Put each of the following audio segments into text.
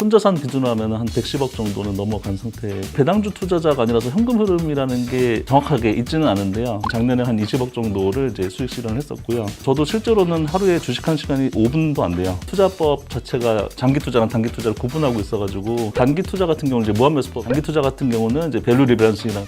손자산 기준으로 하면 한 110억 정도는 넘어간 상태. 배당주 투자자가 아니라서 현금 흐름이라는 게 정확하게 있지는 않은데요. 작년에 한 20억 정도를 이제 수익 실현을 했었고요. 저도 실제로는 하루에 주식하는 시간이 5분도 안 돼요. 투자법 자체가 장기 투자랑 단기 투자를 구분하고 있어가지고 단기 투자 같은 경우는 이제 무한매수법, 단기 투자 같은 경우는 이제 밸류 리밸런싱이랑.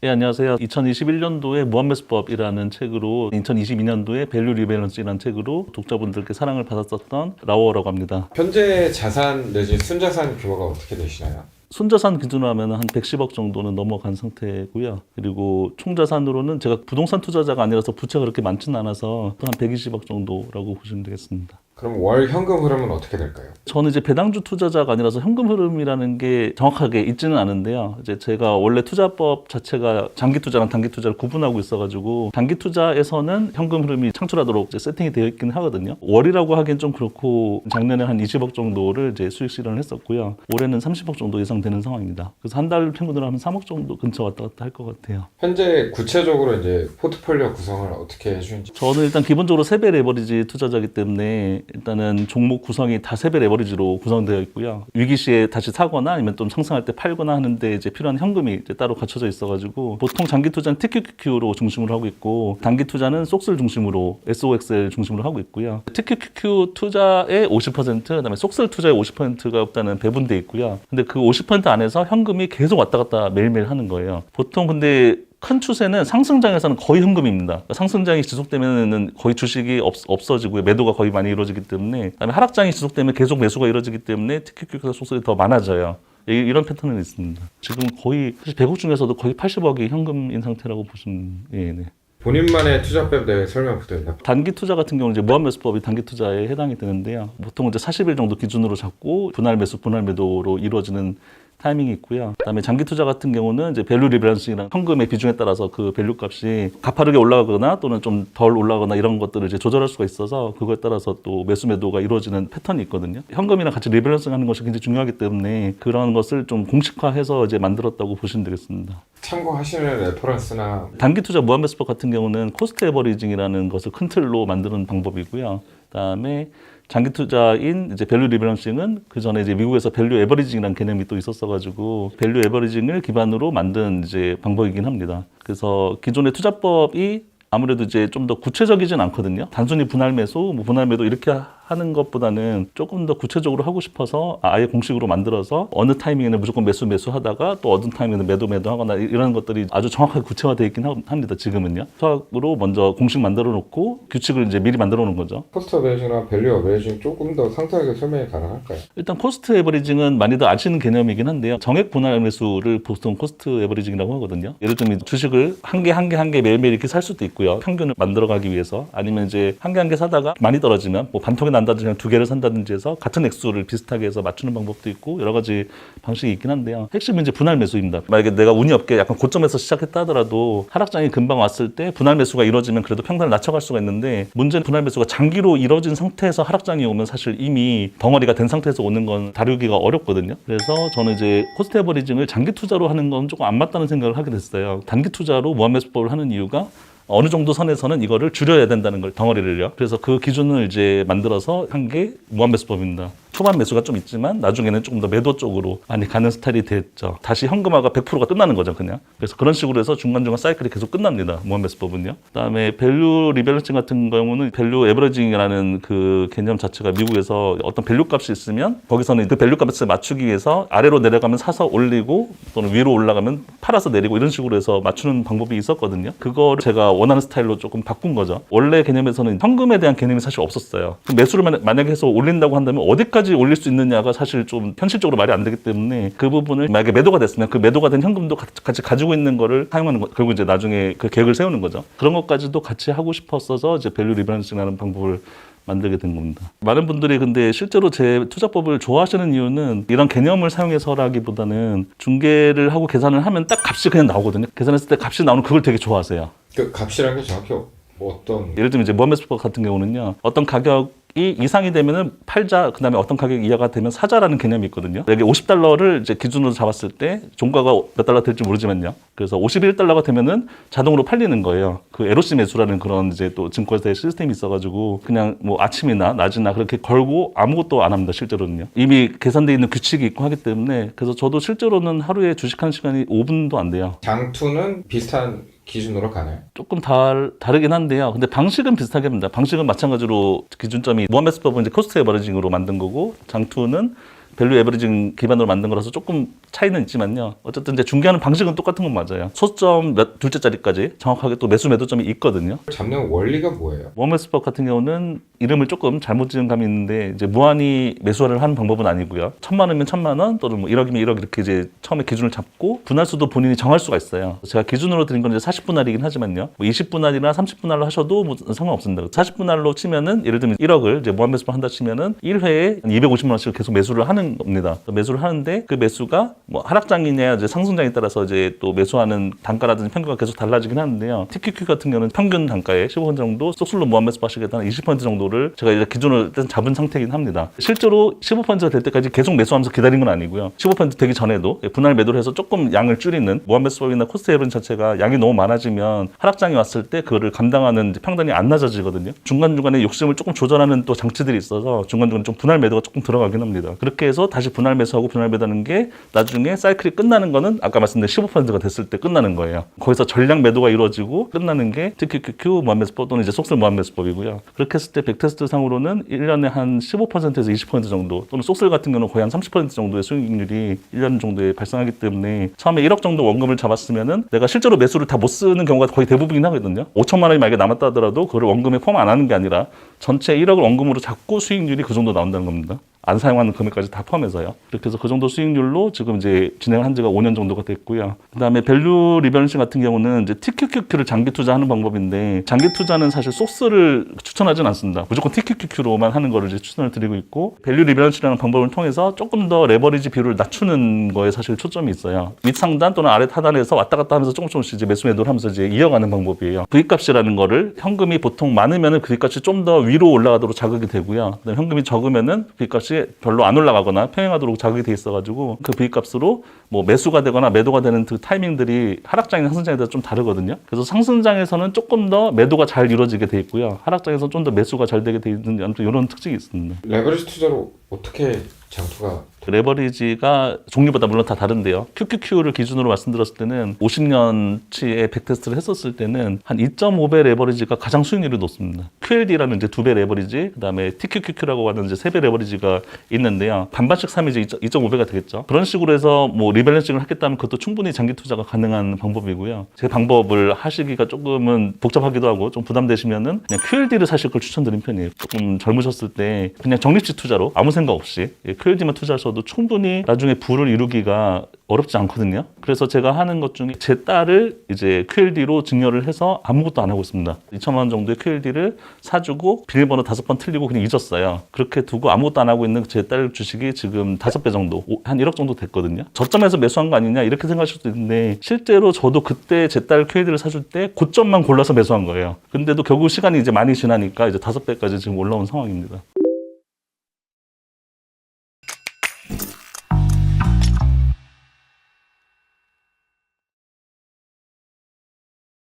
예, 안녕하세요. 2021년도에 무한매수법이라는 책으로 2022년도에 밸류 리밸런스라는 책으로 독자분들께 사랑을 받았었던 라오어라고 합니다. 현재 자산 내지 순자산 규모가 어떻게 되시나요? 순자산 기준으로 하면 한 110억 정도는 넘어간 상태고요. 그리고 총자산으로는 제가 부동산 투자자가 아니라서 부채가 그렇게 많지는 않아서 한 120억 정도라고 보시면 되겠습니다. 그럼 월 현금 흐름은 어떻게 될까요? 저는 이제 배당주 투자자가 아니라서 현금 흐름이라는 게 정확하게 있지는 않은데요. 이제 제가 원래 투자법 자체가 장기 투자랑 단기 투자를 구분하고 있어가지고 단기 투자에서는 현금 흐름이 창출하도록 이제 세팅이 되어 있긴 하거든요. 월이라고 하기엔 좀 그렇고 작년에 한 20억 정도를 이제 수익 실현을 했었고요. 올해는 30억 정도 예상되는 상황입니다. 그래서 한 달 평균으로 하면 3억 정도 근처 왔다 갔다 할 것 같아요. 현재 구체적으로 이제 포트폴리오 구성을 어떻게 해주는지. 저는 일단 기본적으로 세배 레버리지 투자자이기 때문에 일단은 종목 구성이 다 세배 레버리지로 구성되어 있고요. 위기 시에 다시 사거나 아니면 좀 상승할 때 팔거나 하는데 이제 필요한 현금이 이제 따로 갖춰져 있어가지고 보통 장기 투자는 TQQQ로 중심으로 하고 있고 단기 투자는 속슬 중심으로 SOXL 중심으로 하고 있고요. TQQQ 투자의 50% 그다음에 속슬 투자의 50%가 일단은 배분돼 있고요. 근데 그 50% 안에서 현금이 계속 왔다 갔다 매일매일 하는 거예요. 보통 근데 큰 추세는 상승장에서는 거의 현금입니다. 상승장이 지속되면 거의 주식이 없어지고요. 매도가 거의 많이 이루어지기 때문에 그다음에 하락장이 지속되면 계속 매수가 이루어지기 때문에 TQQQ가 속설이 더 많아져요. 이런 패턴은 있습니다. 지금 거의 100억 중에서도 거의 80억이 현금인 상태라고 보시면 네. 본인만의 투자법 대해 설명 부탁드립니다. 단기 투자 같은 경우는 이제 무한매수법이 단기 투자에 해당이 되는데요. 보통 이제 40일 정도 기준으로 잡고 분할 매수, 분할 매도로 이루어지는 타이밍이 있고요. 그다음에 장기 투자 같은 경우는 이제 밸류 리밸런싱이랑 현금의 비중에 따라서 그 밸류 값이 가파르게 올라가거나 또는 좀 덜 올라가거나 이런 것들을 이제 조절할 수가 있어서 그거에 따라서 또 매수 매도가 이루어지는 패턴이 있거든요. 현금이랑 같이 리밸런싱하는 것이 굉장히 중요하기 때문에 그런 것을 좀 공식화해서 이제 만들었다고 보시면 되겠습니다. 참고하시는 레퍼런스나 단기 투자 무한매수법 같은 경우는 코스트 에버리징이라는 것을 큰 틀로 만드는 방법이고요. 그다음에 장기 투자인 이제 밸류 리밸런싱은 그 전에 이제 미국에서 밸류 에버리징이라는 개념이 또 있었어가지고 밸류 에버리징을 기반으로 만든 이제 방법이긴 합니다. 그래서 기존의 투자법이 아무래도 이제 좀 더 구체적이진 않거든요. 단순히 분할 매수, 분할 매도 이렇게 하는 것보다는 조금 더 구체적으로 하고 싶어서 아예 공식으로 만들어서 어느 타이밍에는 무조건 매수하다가 또 어느 타이밍에는 매도 하거나 이런 것들이 아주 정확하게 구체화되어 있긴 합니다. 지금은요. 수학으로 먼저 공식 만들어 놓고 규칙을 이제 미리 만들어 놓은 거죠. 코스트 어베이징이나 밸류 어베이징 조금 더 상세하게 설명이 가능할까요? 일단 코스트 에버리징은 많이들 아시는 개념이긴 한데요. 정액 분할 매수를 보통 코스트 에버리징이라고 하거든요. 예를 들면 주식을 한 개 매일매일 이렇게 살 수도 있고요. 평균을 만들어가기 위해서 아니면 이제 한 개 사다가 많이 떨어지면 뭐 반통이 난다든지 그냥 2개를 산다든지 해서 같은 액수를 비슷하게 해서 맞추는 방법도 있고 여러 가지 방식이 있긴 한데요. 핵심은 이제 분할 매수입니다. 만약에 내가 운이 없게 약간 고점에서 시작했다 하더라도 하락장이 금방 왔을 때 분할 매수가 이루어지면 그래도 평단을 낮춰갈 수가 있는데 문제는 분할 매수가 장기로 이루어진 상태에서 하락장이 오면 사실 이미 덩어리가 된 상태에서 오는 건 다루기가 어렵거든요. 그래서 저는 이제 코스트 에버리징을 장기 투자로 하는 건 조금 안 맞다는 생각을 하게 됐어요. 단기 투자로 무한매수법을 하는 이유가 어느 정도 선에서는 이거를 줄여야 된다는 걸, 덩어리를요. 그래서 그 기준을 이제 만들어서 한 게 무한매수법입니다. 초반 매수가 좀 있지만 나중에는 조금 더 매도 쪽으로 많이 가는 스타일이 됐죠. 다시 현금화가 100%가 끝나는 거죠, 그냥. 그래서 그런 식으로 해서 중간중간 사이클이 계속 끝납니다. 무한매수법은요. 그다음에 밸류 리밸런싱 같은 경우는 밸류 에버리징이라는 그 개념 자체가 미국에서 어떤 밸류 값이 있으면 거기서는 그 밸류 값을 맞추기 위해서 아래로 내려가면 사서 올리고 또는 위로 올라가면 팔아서 내리고 이런 식으로 해서 맞추는 방법이 있었거든요. 그거를 제가 원하는 스타일로 조금 바꾼 거죠. 원래 개념에서는 현금에 대한 개념이 사실 없었어요. 매수를 만약에 해서 올린다고 한다면 어디까지 올릴 수 있느냐가 사실 좀 현실적으로 말이 안 되기 때문에 그 부분을 만약에 매도가 됐으면 그 매도가 된 현금도 같이 가지고 있는 거를 사용하는 거, 그리고 이제 나중에 그 계획을 세우는 거죠. 그런 것까지도 같이 하고 싶었어서 이제 밸류 리밸런싱이라는 방법을 만들게 된 겁니다. 많은 분들이 근데 실제로 제 투자법을 좋아하시는 이유는 이런 개념을 사용해서라기보다는 중개를 하고 계산을 하면 딱 값이 그냥 나오거든요. 계산했을 때 값이 나오는 그걸 되게 좋아하세요. 그 값이라는 게 정확히 뭐 어떤 예를 들면 이제 무한매수법 같은 경우는요. 어떤 가격 이상이 되면은 팔자, 그다음에 어떤 가격 이하가 되면 사자라는 개념이 있거든요. 여기 $50를 이제 기준으로 잡았을 때 종가가 몇 달러 될지 모르지만요. 그래서 $51가 되면은 자동으로 팔리는 거예요. 그 LOC 매수라는 그런 이제 또 증권사의 시스템이 있어가지고 그냥 뭐 아침이나 낮이나 그렇게 걸고 아무것도 안 합니다. 실제로는요. 이미 계산되어 있는 규칙이 있고 하기 때문에 그래서 저도 실제로는 하루에 주식하는 시간이 5분도 안 돼요. 장투는 비슷한 기준으로 가나요? 조금 다르긴 한데요. 근데 방식은 비슷하게 합니다. 방식은 마찬가지로 기준점이 모하메스법은 이제 코스트 에버리징으로 만든 거고 장투는 밸류 에버리징 기반으로 만든 거라서 조금 차이는 있지만요. 어쨌든 이제 중개하는 방식은 똑같은 건 맞아요. 소점 둘째 자리까지 정확하게 또 매수 매도점이 있거든요. 잡는 원리가 뭐예요? 모하메스법 같은 경우는 이름을 조금 잘못 지은 감이 있는데 이제 무한히 매수를 하는 방법은 아니고요. 1,000만 원이면 1,000만 원 또는 뭐 1억이면 1억 이렇게 이제 처음에 기준을 잡고 분할수도 본인이 정할 수가 있어요. 제가 기준으로 드린 건 이제 40분할이긴 하지만요. 뭐 20분할이나 30분할로 하셔도 뭐 상관없습니다. 40분할로 치면은 예를 들면 1억을 이제 무한매수를 한다 치면은 1회에 250만 원씩 계속 매수를 하는 겁니다. 매수를 하는데 그 매수가 뭐 하락장이냐 이제 상승장에 따라서 이제 또 매수하는 단가라든지 평균가 계속 달라지긴 하는데요. TQQ 같은 경우는 평균 단가의 15% 정도 쏙술로 무한매수 하시겠다는 20% 정도를 제가 이제 기준을 일단 잡은 상태이긴 합니다. 실제로 15%가 될 때까지 계속 매수하면서 기다린 건 아니고요. 15% 되기 전에도 분할 매도를 해서 조금 양을 줄이는 무한매수법이나 코스트 에버리징 자체가 양이 너무 많아지면 하락장이 왔을 때 그거를 감당하는 평단이 안 낮아지거든요. 중간중간에 욕심을 조금 조절하는 또 장치들이 있어서 중간중간에 좀 분할 매도가 조금 들어가긴 합니다. 그렇게 해서 다시 분할 매수하고 분할 매도하는 게 나중에 사이클이 끝나는 거는 아까 말씀드린 15%가 됐을 때 끝나는 거예요. 거기서 전량 매도가 이루어지고 끝나는 게 TQQQ 무한매수법 또는 이제 속설 무한매수법이고요. 그렇게 했을 때 백테스트 상으로는 1년에 한 15%에서 20% 정도 또는 속설 같은 경우는 거의 한 30% 정도의 수익률이 1년 정도에 발생하기 때문에 처음에 1억 정도 원금을 잡았으면은 내가 실제로 매수를 다 못 쓰는 경우가 거의 대부분이긴 하거든요. 5천만 원이 만약에 남았다 하더라도 그걸 원금에 포함 안 하는 게 아니라 전체 1억을 원금으로 잡고 수익률이 그 정도 나온다는 겁니다. 안 사용하는 금액까지 다 포함해서요. 그렇게 해서 그 정도 수익률로 지금 이제 진행을 한 지가 5년 정도가 됐고요. 그 다음에 밸류 리밸런싱 같은 경우는 이제 TQQQ를 장기 투자하는 방법인데 장기 투자는 사실 소스를 추천하진 않습니다. 무조건 TQQQ로만 하는 거를 이제 추천을 드리고 있고 밸류 리밸런싱이라는 방법을 통해서 조금 더 레버리지 비율을 낮추는 거에 사실 초점이 있어요. 윗상단 또는 아래 하단에서 왔다 갔다 하면서 조금씩 이제 매수 매도를 하면서 이제 이어가는 방법이에요. V값이라는 거를 현금이 보통 많으면은 V값이 좀 더 위로 올라가도록 자극이 되고요. 그다음에 현금이 적으면은 V값이 별로 안 올라가거나 평행하도록 자극이 돼 있어가지고 그 V값으로 뭐 매수가 되거나 매도가 되는 그 타이밍들이 하락장이나 상승장에 따라 좀 다르거든요. 그래서 상승장에서는 조금 더 매도가 잘 이루어지게 돼 있고요. 하락장에서는 좀 더 매수가 잘 되게 돼 있는 아무튼 이런 특징이 있습니다. 레버리지 투자로 어떻게 장투가 레버리지가 종류마다 물론 다 다른데요. QQQ를 기준으로 말씀드렸을 때는 50년치의 백테스트를 했었을 때는 한 2.5배 레버리지가 가장 수익률이 높습니다. QLD라는 이제 2배 레버리지, 그다음에 TQQQ라고 하는 이제 3배 레버리지가 있는데요. 반반씩 사면 이제 2.5배가 되겠죠. 그런 식으로 해서 뭐 리밸런싱을 하겠다면 그것도 충분히 장기 투자가 가능한 방법이고요. 제 방법을 하시기가 조금은 복잡하기도 하고 좀 부담되시면은 그냥 QLD를 사실 걸 추천드리는 편이에요. 조금 젊으셨을 때 그냥 적립식 투자로 아무 생각 없이 QLD만 투자하셔도 충분히 나중에 부를 이루기가 어렵지 않거든요. 그래서 제가 하는 것 중에 제 딸을 이제 QLD로 증여를 해서 아무것도 안 하고 있습니다. 2천만 원 정도의 QLD를 사주고 비밀번호 5번 틀리고 그냥 잊었어요. 그렇게 두고 아무것도 안 하고 있는 제 딸 주식이 지금 5배 정도, 한 1억 정도 됐거든요. 저점에서 매수한 거 아니냐 이렇게 생각하실 수도 있는데 실제로 저도 그때 제 딸 QLD를 사줄 때 고점만 골라서 매수한 거예요. 근데도 결국 시간이 이제 많이 지나니까 이제 5배까지 지금 올라온 상황입니다.